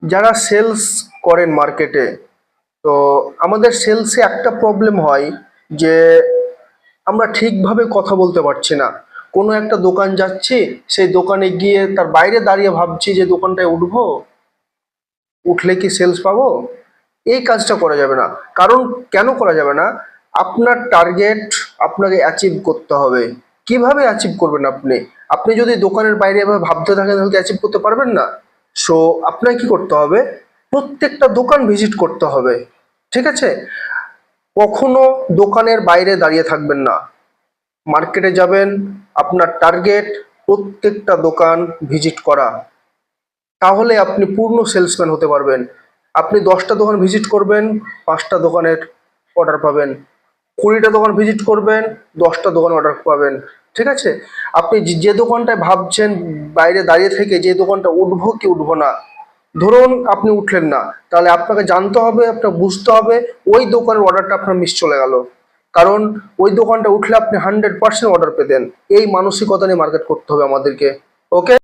যারা সেলস করেন মার্কেটে, তো আমাদের সেলসে একটা প্রবলেম হয় যে আমরা ঠিকভাবে কথা বলতে পারছি না। কোনো একটা দোকান যাচ্ছি, সেই দোকানে গিয়ে তার বাইরে দাঁড়িয়ে ভাবছি যে দোকানটায় উঠবো, উঠলে কি সেলস পাবো। এই কাজটা করা যাবে না। কারণ কেন করা যাবে না? আপনার টার্গেট আপনাকে অ্যাচিভ করতে হবে। কিভাবে অ্যাচিভ করবেন আপনি? আপনি যদি দোকানের বাইরে এভাবে ভাবতে থাকেন তাহলে অ্যাচিভ করতে পারবেন না। সো আপনাকে কি করতে হবে? প্রত্যেকটা দোকান ভিজিট করতে হবে। ঠিক আছে? কখনো দোকানের বাইরে দাঁড়িয়ে থাকবেন না। মার্কেটে যাবেন, আপনার টার্গেট প্রত্যেকটা দোকান ভিজিট করা। তাহলে আপনি পূর্ণ সেলসম্যান হতে পারবেন। আপনি 10টা দোকান ভিজিট করবেন, 5টা দোকানের অর্ডার পাবেন। 20টা দোকান ভিজিট করবেন, 10টা দোকান অর্ডার পাবেন। ঠিক আছে? আপনি যে দোকানটায় ভাবছেন বাইরে দাঁড়িয়ে থেকে, যে দোকানটা উঠবো কি উঠবো না, ধরুন আপনি উঠলেন না, তাহলে আপনাকে জানতে হবে, আপনাকে বুঝতে হবে ওই দোকানের অর্ডারটা আপনার মিস চলে গেল। কারণ ওই দোকানটা উঠলে আপনি 100% অর্ডার পেতেন। এই মানসিকতা নিয়ে মার্কেট করতে হবে আমাদেরকে। ওকে।